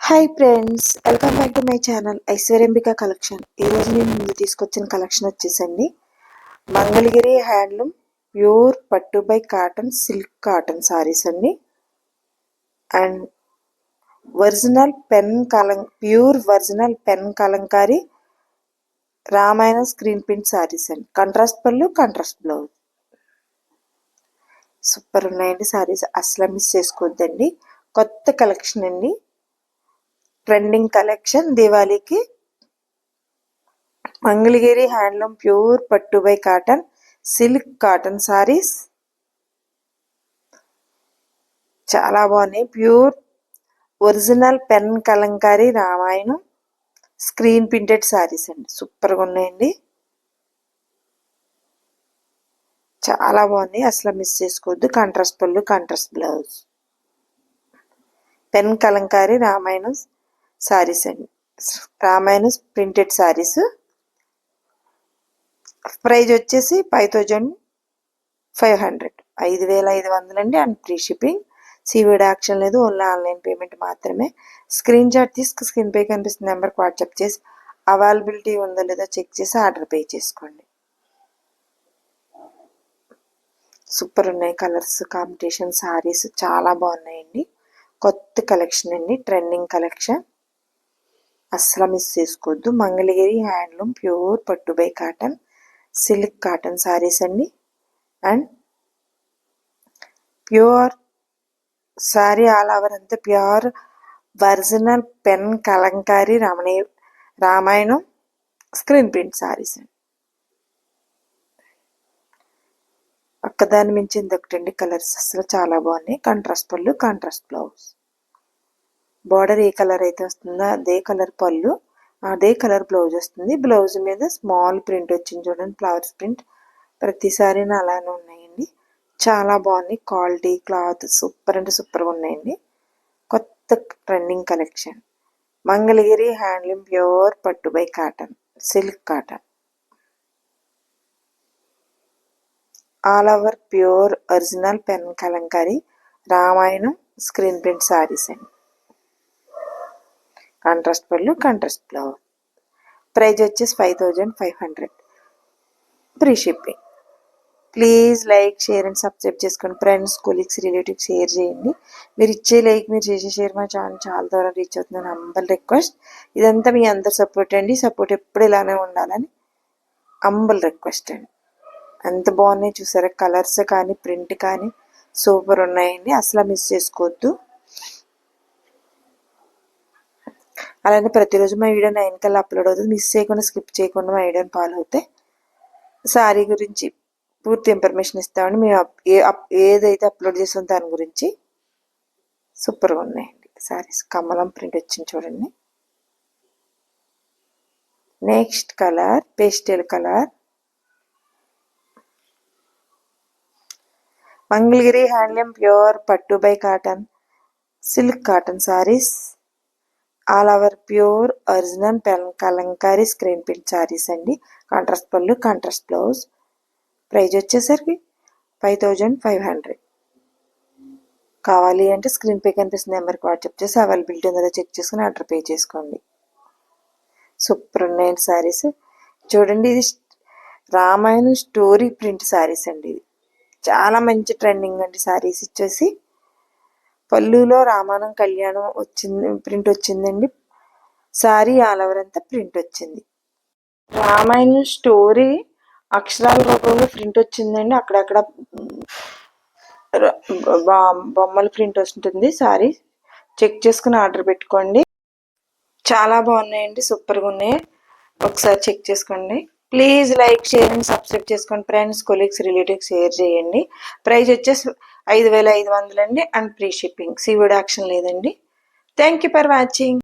Hi friends, welcome back to my channel Aishwaryambika collection. ఈరోజు నేను ముందు తీసుకొచ్చిన కలెక్షన్ వచ్చేసండి మంగళగిరి హ్యాండ్లూమ్ ప్యూర్ పట్టు by cotton silk cotton sarees అండి. And pure original pen Kalamkari Ramayana screen print sarees అండి. కంట్రాస్ట్ పళ్ళు, కంట్రాస్ట్ బ్లౌజ్. సూపర్ ఉన్నాయండి సారీస్, అసలు మిస్ చేసుకోవద్దండి. కొత్త కలెక్షన్ అండి, ట్రెండింగ్ కలెక్షన్ దివాళీకి. మంగళగిరి హ్యాండ్లూమ్ ప్యూర్ పట్టు by cotton silk cotton sarees చాలా బాగున్నాయి. Pure original pen Kalamkari Ramayanam screen printed sarees అండి. సూపర్గా ఉన్నాయండి, చాలా బాగున్నాయి, అసలు మిస్ చేసుకోవద్దు. కాంట్రాస్ట్ పళ్ళు, contrast blouse. Pen Kalamkari Ramayanam saris అండి, రామాయణ ప్రింటెడ్ సారీస్. ప్రైజ్ వచ్చేసి 5500, 5500 అండి. And free shipping. సీవీడ్ యాక్షన్ లేదు, ఓన్లీ ఆన్లైన్ పేమెంట్ మాత్రమే. స్క్రీన్ షాట్ తీసుకు స్క్రీన్ పే కనిపిస్తున్న నెంబర్కి వాట్సాప్ చేసి అవైలబిలిటీ ఉందో లేదో చెక్ చేసి ఆర్డర్ పే చేసుకోండి. సూపర్ ఉన్నాయి కలర్స్ కాంబినేషన్ సారీస్, చాలా బాగున్నాయండి. కొత్త కలెక్షన్ అండి, ట్రెండింగ్ కలెక్షన్, అస్సలు మిస్ చేసుకోవద్దు. మంగళగిరి హ్యాండ్లూమ్ ప్యూర్ పట్టు by cotton silk cotton sarees అండి. And pure saree all over అంతా pure original pen Kalamkari Ramayanam screen print sarees అండి. ఒక్కదాని మించింది ఒకటండి కలర్స్, అసలు చాలా బాగున్నాయి. కాంట్రాస్ట్ పళ్ళు, కాంట్రాస్ట్ బ్లౌజ్. బార్డర్ ఏ కలర్ అయితే వస్తుందో అదే కలర్ పళ్ళు, అదే కలర్ బ్లౌజ్ వస్తుంది. బ్లౌజ్ మీద స్మాల్ ప్రింట్ వచ్చింది చూడండి, ఫ్లవర్స్ ప్రింట్. ప్రతిసారి అలానే ఉన్నాయండి, చాలా బాగున్నాయి. క్వాలిటీ క్లాత్ సూపర్ అంటే సూపర్గా ఉన్నాయండి. కొత్త trending collection Mangalagiri handloom pure పట్టు by cotton silk cotton all over pure original pen Kalamkari Ramayanam screen print sarees అండి. కాంట్రాస్ట్ పళ్ళు, కాంట్రాస్ట్ బ్లౌజ్. ప్రైజ్ వచ్చేసి 5500, free shipping. Please like, share and subscribe చేసుకోండి. ఫ్రెండ్స్, కొలీగ్స్, రిలేటివ్స్ షేర్ చేయండి. మీరు ఇచ్చే లైక్, మీరు చేసే షేర్ మా ఛానల్ చాలా ద్వారా రీచ్ అవుతుందని హంబల్ రిక్వెస్ట్. ఇదంతా మీ అందరు సపోర్ట్ అండి, సపోర్ట్ ఎప్పుడు ఇలానే ఉండాలని హంబల్ రిక్వెస్ట్ అండి. ఎంత బాగున్నాయి చూసారా, కలర్స్ కానీ ప్రింట్ కానీ సూపర్ ఉన్నాయండి, అసలు మిస్ చేసుకోవద్దు. అలానే ప్రతిరోజు మా వీడియో 9 కల్లా అప్లోడ్ అవుతుంది. మిస్ చేయకుండా స్కిప్ చేయకుండా మా వీడియోని ఫాలో అవుతే సారీ గురించి పూర్తి ఇన్ఫర్మేషన్ ఇస్తామండి. మేము ఏదైతే అప్లోడ్ చేసామో దాని గురించి. సూపర్గా ఉన్నాయండి సారీస్. కమలం ప్రింట్ వచ్చింది చూడండి. Next colour pastel colour. Mangalagiri handloom pure పట్టు by cotton silk cotton sarees all over pure original pen Kalamkari screen print sarees అండి. కాంట్రాస్ట్ పళ్ళు, కాంట్రాస్ట్ బ్లౌజ్. ప్రైజ్ వచ్చేసరికి 5500. కావాలి అంటే స్క్రీన్ పే కనిపిస్తున్న నెంబర్కి వాట్సాప్ చేసి అవైలబిలిటీ ఉందో చెక్ చేసుకుని ఆర్డర్ పే చేసుకోండి. సూపర్ ఉన్నాయండి సారీస్. చూడండి, ఇది రామాయణ స్టోరీ ప్రింట్ సారీస్ అండి. ఇది చాలా మంచి ట్రెండింగ్ అండి సారీస్. ఇచ్చేసి పళ్ళులో రామాయణం కళ్యాణం వచ్చింది, ప్రింట్ వచ్చిందండి. సారీ ఆల్ ఓవర్ అంతా ప్రింట్ వచ్చింది. రామాయణ స్టోరీ అక్షరాల రూపంలో ప్రింట్ వచ్చిందండి. అక్కడక్కడ బొమ్మల ప్రింట్ వస్తుంది. సారీ చెక్ చేసుకుని ఆర్డర్ పెట్టుకోండి. చాలా బాగున్నాయండి, సూపర్గా ఉన్నాయి, ఒకసారి చెక్ చేసుకోండి. Please like, share and subscribe చేసుకోండి. ఫ్రెండ్స్, కొలీగ్స్, రిలేటివ్స్ షేర్ చేయండి. ప్రైజ్ వచ్చేసి 5500 అండి. And free shipping. సీవీడ్ యాక్షన్ లేదండి. Thank you for watching.